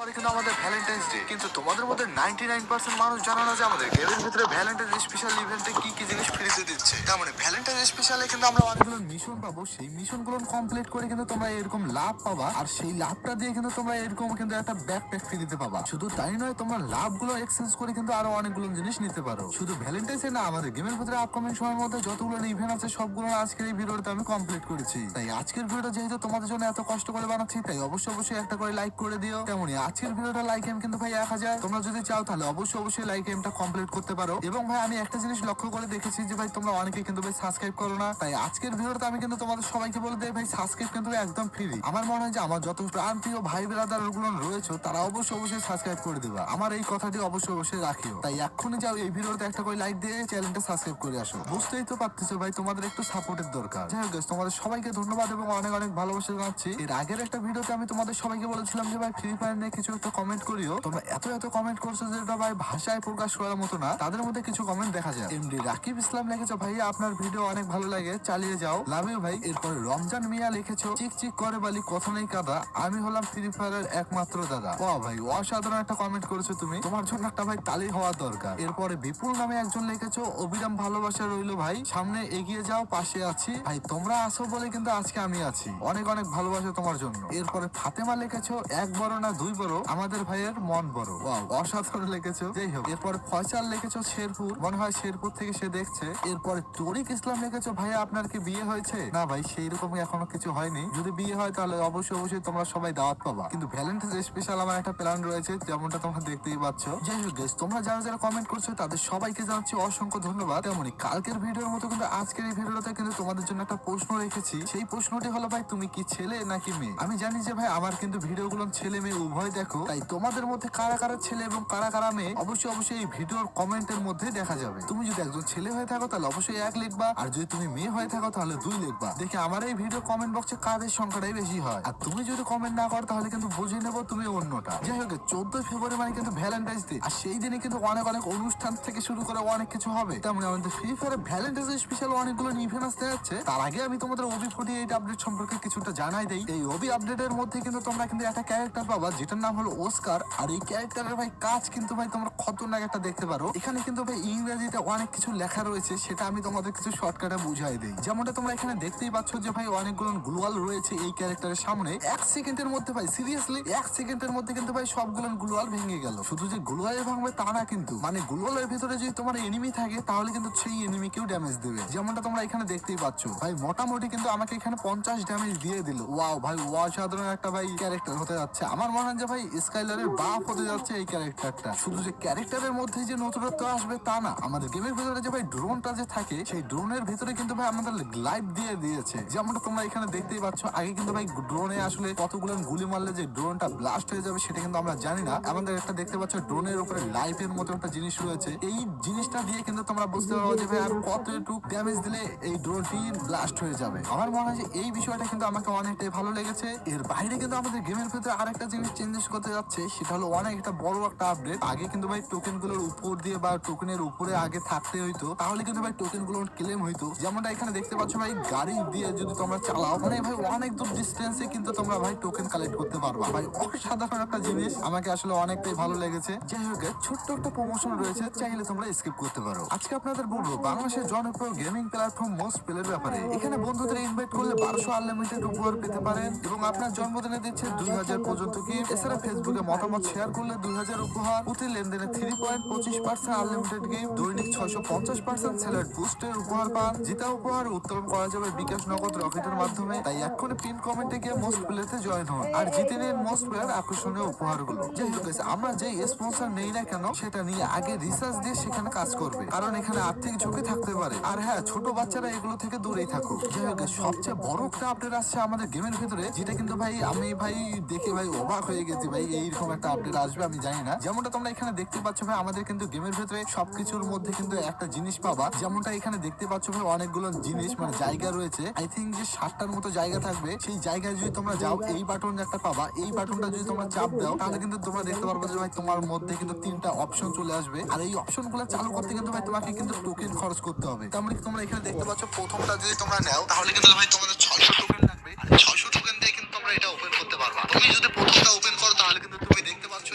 পরে কিন্তু আমাদের ভ্যালেন্টাইন্স ডে, কিন্তু তোমাদের মধ্যে 99% মানুষ জানো না যে আমাদের গেমের ভিতরে ভ্যালেন্টাইন্স স্পেশাল ইভেন্টে কি কি জিনিস ফ্রিতে দিচ্ছে। তার মানে ভ্যালেন্টাইন্স স্পেশালে কিন্তু আমরা অনেকগুলো মিশন পাবো, সেই মিশন গুলো কমপ্লিট করে কিন্তু তোমরা এরকম লাভ পাবা, আর সেই লাভটা দিয়ে কিন্তু তোমরা এরকম কিন্তু একটা ব্যাকপ্যাক ফ্রিতে পাবা। শুধু তাই নয়, তোমরা লাভগুলো এক্সচেঞ্জ করে কিন্তু আরো অনেকগুলো জিনিস নিতে পারো। শুধু ভ্যালেন্টাইন্স না, আমাদের গেমের ভিতরে আপকামিং সময়ের মধ্যে যতগুলো ইভেন্ট আছে সবগুলো আজকের এই ভিডিওতে আমি কমপ্লিট করেছি। তাই আজকের ভিডিওটা যেহেতু তোমাদের জন্য এত কষ্ট করে বানাচ্ছি, তাই অবশ্যই একটা করে লাইক করে দিও। তেমনি আজকের ভিডিওটা লাইক এম কিন্তু ভাই 1000। তোমরা যদি চাও তাহলে অবশ্যই লাইক এমটা কমপ্লিট করতে পারো। এবং ভাই আমি একটা জিনিস লক্ষ্য করে দেখেছি যে ভাই তোমরা অনেকে কিন্তু ভাই সাবস্ক্রাইব করো না। তাই আজকের ভিডিওতে আমি কিন্তু তোমাদের সবাইকে বলে দেই ভাই সাবস্ক্রাইব কিন্তু একদম ফ্রি। আমার মনে হয় যে আমার যত প্রাণপ্রিয় ভাই ব্রাদার গুলো রয়েছে তারা অবশ্যই সাবস্ক্রাইব করে দিবা। আমার এই কথাটি অবশ্যই রাখিও। তাই এক্ষুনি যাও এই ভিডিওতে একটা করে লাইক দিয়ে চ্যানেলটা সাবস্ক্রাইব করে আসো। বুঝতেই তো পারতেছো ভাই তোমাদের একটু সাপোর্টের দরকার। যাই হোক তোমাদের সবাইকে ধন্যবাদ এবং অনেক ভালোবাসা জানাচ্ছি। এর আগের একটা ভিডিওতে আমি তোমাদের সবাইকে বলেছিলাম যে ভাই ফ্রি ফায়ার নিয়ে কিছু একটা কমেন্ট করিও। তোমরা এত কমেন্ট করছো যেটা ভাই ভাষায় প্রকাশ করার মতো না। তাদের মধ্যে কিছু কমেন্ট দেখা যায়। এমডি রাকিব ইসলাম লিখেছো ভাই আপনার ভিডিও অনেক ভালো লাগে, চালিয়ে যাও, লাভ ইউ ভাই। এরপরে রমজান মিয়া লিখেছো চিক করে বালি কথা নেই কাদা, আমি হলাম ফ্রি ফায়ারের একমাত্র দাদা। ও ভাই অসাধারণ একটা কমেন্ট করেছো তুমি, তোমার জন্য একটা ভাই তালি হওয়া দরকার। এরপরে বিপুল নামে একজন লিখেছো অবিরাম ভালোবাসা রইলো ভাই, সামনে এগিয়ে যাও, পাশে আছি ভাই, তোমরা আসো বলে কিন্তু আজকে আমি আছি, অনেক ভালোবাসা তোমার জন্য। এরপরে ফাতেমা লিখেছো এক বড় না দুই বড়, আমাদের ভাইয়ের মন বড়। ওয়াও অসাধারণ লিখেছো। যাই হোক এরপরে ফয়সাল লিখেছো শেরপুর, মনে হয় শেরপুর থেকে সে দেখছে। এরপরে তরিক ইসলাম লিখেছো ভাইয়া আপনার কি বিয়ে হয়েছে? না ভাই সেই রকম এখনো কিছু হয়নি, যদি বিয়ে হয় তাহলে অবশ্যই তোমরা সবাই দাওয়াত পাবা। কিন্তু ভ্যালেন্টাইন্স স্পেশাল আমার একটা প্ল্যান রয়েছে, যেমনটা তোমরা দেখতেই পাচ্ছ। যাই হোক গাইস তোমরা যারা কমেন্ট করছো তাদের সবাইকে জানাচ্ছি অসংখ্য ধন্যবাদ। তেমনি কালকের ভিডিওর মতো কিন্তু আজকের এই ভিডিওতে কিন্তু তোমাদের জন্য একটা প্রশ্ন রেখেছি। সেই প্রশ্নটি হলো ভাই তুমি কি ছেলে নাকি মেয়ে? আমি জানি যে ভাই আমার কিন্তু ভিডিওগুলো ছেলে মেয়ে উভয় দেখো, তাই তোমাদের মধ্যে কারা ছেলে এবং কারা মেয়ে অবশ্যই এই ভিডিওর কমেন্টের মধ্যে দেখা যাবে। তুমি যদি একজন ছেলে হয়ে থাকো তাহলে অবশ্যই 1 লিখবা, আর যদি তুমি মেয়ে হয়ে থাকো তাহলে 2 লিখবা। দেখে আমার এই ভিডিও কমেন্ট বক্সে কাদের সংখ্যাটাই বেশি হয়। আর তুমি যদি কমেন্ট না করো তাহলে কিন্তু বুঝে নেবো তুমি অন্যটা। যাই হোক 14 ফেব্রুয়ারি মানে কিন্তু ভ্যালেন্টাইন্স ডে, আর সেই দিনে কিন্তু অনেক অনুষ্ঠান থেকে শুরু করে অনেক কিছু হবে। তেমন আমাদের ফ্রি ফায়ারে ভ্যালেন্টাইন্স স্পেশাল অনেকগুলো ইভেন্ট আসতে যাচ্ছে। তার আগে আমি তোমাদের ওবি 48 আপডেট সম্পর্কে কিছুটা জানাই দেই। এই ওবি আপডেটের মধ্যে কিন্তু তোমরা কিন্তু একটা ক্যারেক্টার পাবা যেটার নাম হলো ওস্কার। আর এই ক্যারেক্টারের ভাই কাজ কিন্তু ভাই তোমরা খতরনাক একটা দেখতে পারো। এখানে কিন্তু ভাই ইংরেজিতে অনেক কিছু লেখা রয়েছে, সেটা আমি তোমাদের কিছু শর্টকাটে বুঝাই দেই। যেমনটা তোমরা এখানে দেখতেই পাচ্ছ যে ভাই অনেকগুলো গ্লোয়াল রয়েছে এই ক্যারেক্টারের সামনে। 1 সেকেন্ডের মধ্যে ভাই সিরিয়াসলি 1 সেকেন্ডের মধ্যে কিন্তু ভাই সবগুলো গ্লোয়াল ভেঙে গেল। শুধু যে গ্লোয়াল ভাঙবে তা না, কিন্তু মানে গ্লোয়ালের ভিতরে যদি তোমার এনিমি থাকে তাহলে কিন্তু সেই এনিমিকেও ড্যামেজ দেবে, যেমনটা তোমরা এখানে দেখতেই পাচ্ছ। ভাই মোটামুটি কিন্তু আমাকে এখানে 50 ড্যামেজ দিয়ে দিল। ওয়াও ভাই অসাধারণ একটা ভাই ক্যারেক্টার হতে যাচ্ছে। আমার মনে হয় যে ভাই স্কাইলারের বাপ হতে যাচ্ছে এই ক্যারেক্টারটা। শুধু যে ক্যারেক্টারের মধ্যে যে নতুনত্ব আসবে তা না, আমাদের গেমের ভিতরে যে ভাই ড্রোনটা যে থাকে সেই ড্রোনের ভিতরে কিন্তু ভাই আমাদের লাইভ দিয়ে দিয়েছে, যেমনটা তোমরা এখানে দেখতেই পাচ্ছ। আগে কিন্তু ভাই ড্রোনে আসলে কতগুলো গুলি মারলে যে ড্রোনটা ব্লাস্ট হয়ে যাবে সেটা কিন্তু আমরা জানি না। আমাদের একটা দেখতে পাচ্ছ ড্রোনের উপরে লাইভের মতো একটা জিনিস রয়েছে। এই জিনিসটা দিয়ে কিন্তু তোমরা বুঝতে পারবো যে ভাই আর কতটুকু ড্যামেজ দিলে এই ড্রোনটি ব্লাস্ট হয়ে যাবে। আমার মনে হয় যে এই বিষয়টা কিন্তু আমাকে অনেকটাই ভালো লেগেছে। এর বাইরে কিন্তু আমাদের গেমের ভিতরে আরেকটা জিনিস চেঞ্জেস করতে যাচ্ছে, সেটা হলো অনেক একটা বড় একটা আপডেট। আগে কিন্তু ভাই টোকেন গুলোর উপর দিয়ে বা টোকেনের উপরে আগে থাকতে হইতো, তাহলে কিন্তু ভাই টোকেন গুলো ক্লেম হইতো। যেমনটা এখানে দেখতে পাচ্ছ ভাই গাড়ি দিয়ে যদি তোমরা চালাও মানে ভাই অনেক দূর ডিস্টেন্সে কিন্তু তোমরা ভাই টোকেন কালেক্ট করতে পারবা। ভাই অসাধারণ একটা জিনিস, আমাকে আসলে অনেকটাই ভালো লেগেছে। যাই হোক ছোট্ট একটা প্রমোশন রয়েছে, চাইলে তোমরা স্কিপ করতে পারো। আজকে আপনাদের বলবো বাংলাদেশের জনপ্রিয় গেমিং প্ল্যাটফর্ম মোস্ট প্লের ব্যাপারে। এখানে বন্ধুদের ইনভাইট করলে 1200 আনলিমিটেড উপহার পেতে পারেন এবং আপনার জন্মদিনে দিচ্ছে 2000 পর্যন্ত গিফট। এছাড়া ফেসবুকে মতামত শেয়ার করলে 2000 উপহার, প্রতি লেনদেনে 3.25% আনলিমিটেড গিফট, দৈনিক 650% সেলার বুস্টের উপহার পান। জিতা উপহার উত্তোলন করা যাবে বিকাশ নগদ রকেটের মাধ্যমে। তাই এক্ষুনি পিন কমেন্টে গিয়ে মোস্ট প্লেতে জয়েন হন আর জিতে নিন মোস্ট প্লেয়ার আকর্ষণীয় উপহারগুলো। যাই হোক আমরা যে স্পন্সর নেই না কেন সেটা নিয়ে আগে রিসার্চ দিয়ে সেখানে কাজ করবে, কারণ এখানে আর্থিক ঝুঁকি থাকতে পারে। আর হ্যাঁ ছোট বাচ্চারা এগুলো থেকে দূরেই থাকুক। যাই হোক সবচেয়ে বড় একটা আপডেট আসছে আমাদের গেমের ভিতরে, যেটা কিন্তু ভাই আমি ভাই দেখে ভাই অবাক হয়ে গেছি। ভাই এইরকম একটা আপডেট আসবে আমি জানি না। যেমনটা তোমরা এখানে দেখতে পাচ্ছ ভাই আমাদের কিন্তু গেমের ভিতরে সবকিছুর মধ্যে কিন্তু একটা জিনিস পাবা। যেমনটা এখানে দেখতে পাচ্ছ ভাই অনেকগুলো জিনিস মানে জায়গা রয়েছে। আই থিঙ্ক যে 7টার মতো জায়গা থাকবে। সেই জায়গায় যদি তোমরা যাও এই বাটন একটা পাবা, এই বাটনটা যদি তোমরা চাপ দাও তাহলে কিন্তু তোমরা দেখতে পারবে যে ভাই তোমার মধ্যে কিন্তু 3টা অপশন চলে আসবে। আর এই অপশনগুলো চালু করতে কিন্তু ভাই তোমাকে কিন্তু টোকেন খরচ করতে হবে। তেমন তোমরা এখানে দেখতে পাচ্ছ প্রথমটা যদি তোমরা নাও তাহলে কিন্তু ভাই তোমাদের 600 টোকেন লাগবে। আর 600 টোকেন দিয়ে কিন্তু তোমরা এটা ওপেন করতে পারবা। তুমি যদি প্রথমটা ওপেন করো তাহলে কিন্তু তুমি দেখতে পাচ্ছ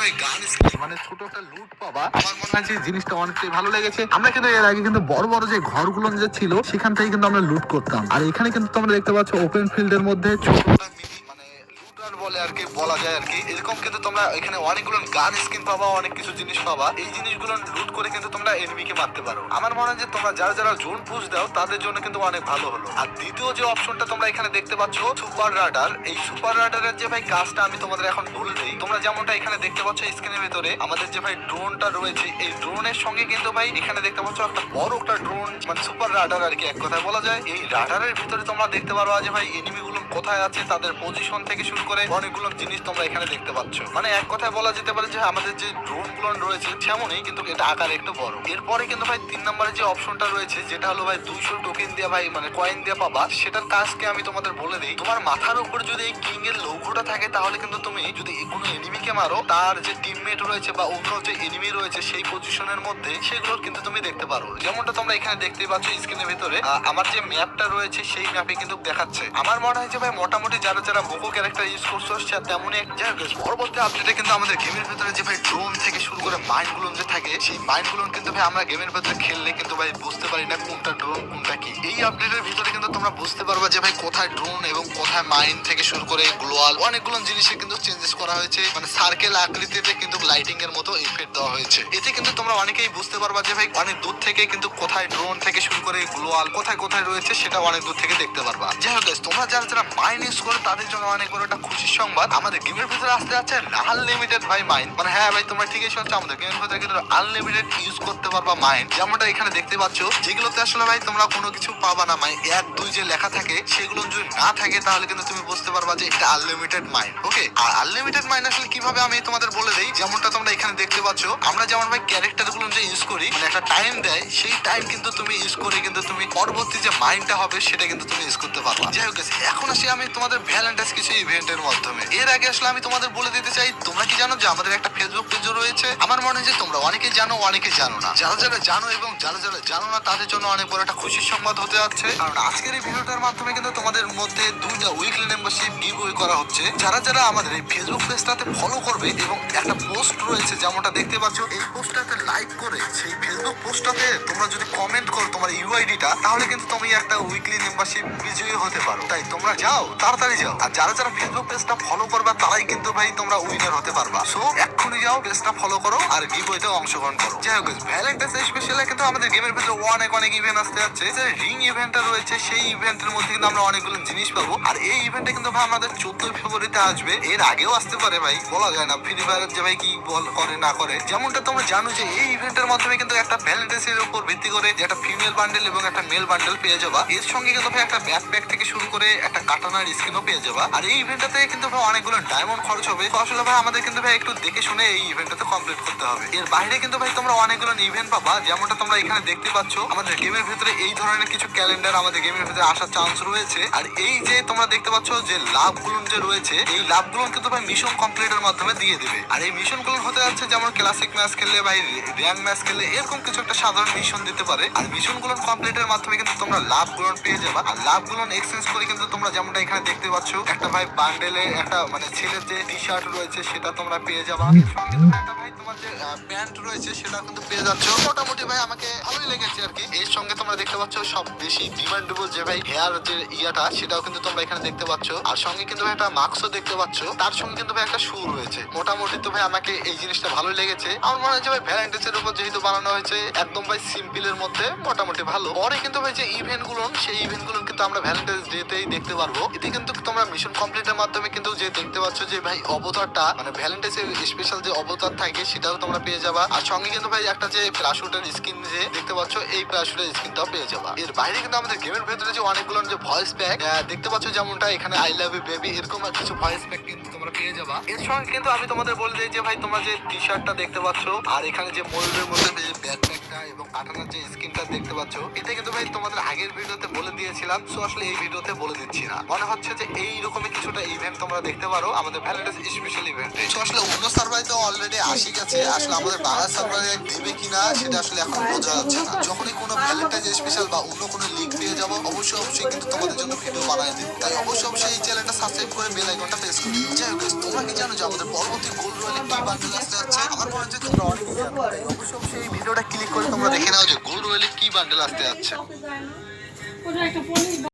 ভাই গান মানে ছোট একটা লুট পাবা। আমার মনে হয় যে জিনিসটা অনেকটাই ভালো লেগেছে। আমরা কিন্তু এর আগে কিন্তু বড় বড় যে ঘরগুলো যে ছিল সেখান থেকে কিন্তু আমরা লুট করতাম, আর এখানে কিন্তু তোমরা দেখতে পাচ্ছ ওপেন ফিল্ডের মধ্যে ছোট একটা মিনি মানে লুটার বলে আর কি বলা যায় আর কি, এরকম কিন্তু তোমরা এখানে অনেকগুলো গান স্কিন পাবা, অনেক কিছু জিনিস পাবা। এই জিনিসগুলো লুট করে কিন্তু তোমরা এনিমিকে মারতে পারো। আমার মনে হয় যে তোমরা যারা যারা জোন পুশ দাও তাদের জন্য কিন্তু অনেক ভালো হলো। আর দ্বিতীয় যে অপশনটা তোমরা এখানে দেখতে পাচ্ছ সুপার রাডার, এই সুপার রাডারের যে ভাই কাজটা আমি তোমাদের এখন বলে দেই। তোমরা যেমনটা এখানে দেখতে পাচ্ছ স্ক্রিনের ভিতরে আমাদের যে ভাই ড্রোনটা রয়েছে, এই ড্রোনের সঙ্গে কিন্তু ভাই এখানে দেখতে পাচ্ছ একটা বড় একটা ড্রোন মানে সুপার রাডার আর কি এক কথায় বলা যায়। এই রাডারের ভিতরে তোমরা দেখতে পারবা যে ভাই এনিমি গুলো কোথায় আছে, তাদের পজিশন থেকে শুরু করে অনেকগুলো জিনিস তোমরা এখানে দেখতে পাচ্ছ। মানে এক কথায় বলা যেতে পারে যে আমাদের যে ড্রোন গুলো রয়েছে তেমনই, কিন্তু এটা আকারে একটু বড়। এরপরে কিন্তু ভাই 3 নম্বরে যে অপশনটা রয়েছে যেটা হলো ভাই 200 টোকেন দিয়ে ভাই মানে কয়েন দিয়ে পাবা, সেটার কাজকে আমি তোমাদের বলে দিই। তোমার মাথার উপর যদি এই কিং এর লোগোটা থাকে তাহলে কিন্তু তুমি যদি কোনো এনিমিকে মারো তার যে টিমমেট রয়েছে বা অন্য যে এনিমি রয়েছে সেই পজিশনের মধ্যে সেগুলো কিন্তু তুমি দেখতে পারো। যেমনটা তোমরা এখানে দেখতেই পাচ্ছ স্ক্রিনের ভিতরে আমার যে ম্যাপটা রয়েছে সেই ম্যাপে কিন্তু দেখাচ্ছে। আমার মনে হয় যে ভাই মোটামুটি যারা যারা মোকো ক্যারেক্টার ইউজ করছো তেমনই পরবর্তী আপডেটে কিন্তু আমাদের গেমের ভিতরে যে ভাই ড্রোন থেকে শুরু করে মাইন্ড গুলো যে থাকে সেই মাইন্ড গুলো কিন্তু ভাই আমরা গেমের ভিতরে খেললে কিন্তু ভাই বুঝতে পারি না কোনটা ড্রোন কোনটা কি। এই আপডেটের ভিতরে কিন্তু তোমরা বুঝতে পারবা যে ভাই কোথায় ড্রোন এবং কোথায় মাইন্ড থেকে শুরু করে গ্লোয়াল অনেকগুলো জিনিসে কিন্তু চেঞ্জেস করা হয়েছে। মানে সার্কেল আকৃতিতে কিন্তু লাইটিং এর মতো ইফেক্ট দেওয়া হয়েছে। এতে কিন্তু তোমরা অনেকেই বুঝতে পারবা যে ভাই অনেক দূর থেকে কিন্তু কোথায় ড্রোন থেকে শুরু করে গ্লোয়াল কোথায় কোথায় রয়েছে সেটা অনেক দূর থেকে দেখতে পারবা। যাই হোক তোমরা যারা যারা মাইন্ড ইউজ করো তাদের জন্য অনেক বড় একটা খুশির সংবাদ, আমাদের গেমের ভিতরে আসতে যাচ্ছে আনলিমিটেড ভাই মাইন্ড। মানে হ্যাঁ ভাই তোমরা ঠিকই শুনছো, আমাদের গেমের ভিতরে কিন্তু আনলিমিটেড ইউজ করতে পারবা মাইন্ড। যেমনটা এখানে দেখতে পাচ্ছ যেগুলোতে আসলে ভাই তোমরা কোনো কিছু পাবা না, মাইন্ড 1 2 যে লেখা থাকে সেগুলো যদি না থাকে তাহলে কিন্তু তুমি বুঝতে পারবা যে এটা আনলিমিটেড মাইন্ড। ওকে, আর আনলিমিটেড মাইন্ড আসলে কিভাবে আমি তোমাদের বলে দেই। যেমনটা তোমরা এখানে দেখতে পাচ্ছ আমরা যেমন ভাই ক্যারেক্টার গুলো যে ইউজ করি মানে একটা টাইম দেয়, সেই টাইম কিন্তু তুমি ইউজ করে কিন্তু তুমি পরবর্তী যে মাইন্ডটা হবে সেটা কিন্তু তুমি ইউজ করতে পারবা। যাই হোক এখন আসি আমি তোমাদের ভ্যালেন্টাইন্স কিছু ইভেন্টের মাধ্যমে। এর আগে আসলে আমি তোমাদের বলে দিতে চাই তোমরা কি জানো যে আমাদের একটা ফেসবুক পেজও রয়েছে। আমার মনে হয় যে তোমরা অনেকে জানো অনেকে জানো না। যারা যারা জানো এবং যারা যারা জানো না তাদের জন্য অনেক বড় একটা খুশির সংবাদ হতে যাচ্ছে, কারণ আজকের এই ভিডিওটার মাধ্যমে কিন্তু তোমাদের মধ্যে 2টা উইকলি মেম্বারশিপ গিভওয়ে করা হচ্ছে। যারা যারা আমাদের এই ফেসবুক পেজটাতে ফলো করবে এবং একটা পোস্ট রয়েছে যেমনটা দেখতে পাচ্ছ এই পোস্টটাতে লাইক করে সেই ফেসবুক পোস্টটাতে তোমরা যদি কমেন্ট করো তোমার ইউআইডিটা, তাহলে কিন্তু তুমি একটা উইকলি মেম্বারশিপ বিজয়ী হতে পারো। তাই তোমরা যাও, তাড়াতাড়ি যাও। আর যারা যারা ফেসবুক পেজটা ফলো করবে তারাই কিন্তু ভাই তোমরা উইনার হতে পারবা। সো এক্ষুনি যাও, পেজটা ফলো করো আর গিভওয়েতে অংশগ্রহণ করো। যাই হোক ভ্যালেন্টাইন্স স্পেশালে কিন্তু আমাদের গেমের ভিতরে অনেক অনেক ইভেন্ট আসতে যাচ্ছে। যে রিং ইভেন্টটা রয়েছে সেই ইভেন্টের মধ্যে কিন্তু আমরা অনেকগুলো জিনিস পাবো। আর এই ইভেন্টে কিন্তু ভাই আমাদের 14 ফেব্রুয়ারিতে আসবে, এর আগেও আসতে পারে ভাই, বলা যায় না। ফ্রি ফায়ারের যে ভাই কি বল করে না করে। যেমনটা তোমরা জানো যে এই ইভেন্টের মাধ্যমে কিন্তু একটা ভ্যালেন্টাইন্স এর উপর ভিত্তি করে যে একটা ফিমেল বান্ডেল এবং একটা মেল বান্ডেল পেয়ে যাবা। এর সঙ্গে কিন্তু ভাই একটা ব্যাকপ্যাক থেকে শুরু করে একটা কাটানার স্কিনও পেয়ে যাবা। আর এই ইভেন্টটাতে কিন্তু ভাই অনেকগুলো ডায়মন্ড খরচ হবে। তো আসলে ভাই আমাদের কিন্তু ভাই একটু দেখে শুনে এই ইভেন্টটাতে কমপ্লিট করতে হবে। এর বাইরে কিন্তু ভাই তোমরা অনেকগুলো ইভেন্ট পাবা। যেমনটা তোমরা এখানে দেখতে পাচ্ছ আমাদের গেমের ভিতরে এই ধরনের কিছু ক্যালেন্ডার আমাদের গেমের ভিতরে আসার চান্স রয়েছে। আর এই যে তোমরা দেখতে পাচ্ছ যে লাভগুলো যে রয়েছে এই লাভগুলো কিন্তু ভাই মিশন কমপ্লিটের মাধ্যমে দিয়ে দিবে। আর এই মিশনগুলো হতে যাচ্ছে যেমন ক্লাসিক ম্যাচ খেললে ভাই র্যাঙ্ক ম্যাচ খেললে এরকম কিছু একটা সাধারণ মিশন দিতে পারে। আর মিশনগুলো কমপ্লিটের মাধ্যমে কিন্তু তোমরা লাভগুলো পেয়ে যাবা। আর লাভগুলো এক্সচেঞ্জ করে কিন্তু তোমরা যেমনটা এখানে দেখতে পাচ্ছ একটা ভাই বান্ডেলে একটা মানে ছেলের যে টি শার্ট রয়েছে সেটা তোমরা পেয়ে যাবা। ভাই তোমার যে প্যান্ট রয়েছে সেটা কিন্তু পেয়ে যাচ্ছ। মোটামুটি ভাই আমাকে ভালোই লেগেছে আর কি। এর সঙ্গে তোমরা দেখতে পাচ্ছ সব বেশি ডিমান্ডেবল যে ভাই হেয়ার যে ইয়াটা সেটাও কিন্তু তোমরা এখানে দেখতে পাচ্ছ। আর সঙ্গে কিন্তু ভাই একটা মাস্কও দেখতে পাচ্ছ। তার সঙ্গে কিন্তু ভাই একটা শু রয়েছে। মোটামুটি তো ভাই আমাকে এই জিনিসটা ভালোই লেগেছে। আমার মনে হয় যে ভাই ভ্যালেন্টাইন্স এর উপর যেহেতু বানানো হয়েছে একদম ভাই সিম্পলের মধ্যে মোটামুটি ভালো। পরে কিন্তু ভাই যে ইভেন্ট গুলো সেই ইভেন্ট গুলো কিন্তু আমরা ভ্যালেন্টাইন্স ডে তেই দেখতে পারবো। এতে কিন্তু তোমরা মিশন কমপ্লিটের মাধ্যমে কিন্তু যে দেখতে পাচ্ছ যে ভাই অবতারটা মানে ভ্যালেন্টাইন্স এর স্পেশাল যে অবতার থাকে সেটাও তোমরা পেয়ে যাবা। আর সঙ্গে কিন্তু ভাই একটা যে প্যারাশুটের স্কিন যে দেখতে পাচ্ছ এই প্যারাশুটের স্কিনটাও পেয়ে যাবা। এর বাইরে কিন্তু আমাদের গেমের ভেতরে যে অনেকগুলো যে ভয়েস প্যাক দেখতে পাচ্ছ যেমনটা এখানে আই লাভ ইউ বেবি এরকম কিছু ভয়েস প্যাক কিন্তু তোমরা পেয়ে যাবা। এর সঙ্গে কিন্তু আমি তোমাদের বলে দিই যে ভাই তোমরা যে টি শার্টটা দেখতে পাচ্ছ আর এখানে যে ময়ূরের মধ্যে যে ব্যাকপ্যাকটা নকশা এবং কাটানোর যে স্ক্রিনটা দেখতে পাচ্ছ, এটা কিন্তু ভাই তোমাদের আগের ভিডিওতে বলে দিয়েছিলাম। সো আসলে এই ভিডিওতে বলে দিচ্ছি না। মনে হচ্ছে যে এই রকমই কিছুটা ইভেন্ট তোমরা দেখতে পারো আমাদের ভ্যালেন্টাইন্স স্পেশাল ইভেন্টে। সো আসলে অন্য সার্ভারে তো অলরেডি আসি গেছে, আসলে আমাদের বাংলা সার্ভারে দেবে কিনা সেটা আসলে এখন বোঝা যাচ্ছে না। যখনই কোনো ভ্যালেন্টাইন্স স্পেশাল বা অন্য কোনো লিঙ্ক পেয়ে যাবো, অবশ্যই কিন্তু তোমাদের জন্য ভিডিও বানাই দেবো। তাই অবশ্যই এই চ্যানেলটা সাবস্ক্রাইব করে বেল আইকনটা প্রেস করে দিও। যাই হোক guys, তোমরা কি জানো যে আমাদের পরবর্তী গোল্ড রয়্যালে কি বান্ডেল আসতে যাচ্ছে? আমার মনে হচ্ছে তোমরা অনেকেই জানো। তাই অবশ্যই এই ভিডিওটা ক্লিক করে তোমরা দেখে নাও যে গোল্ড রয়্যালে কি বান্ডেল আসতে যাচ্ছে।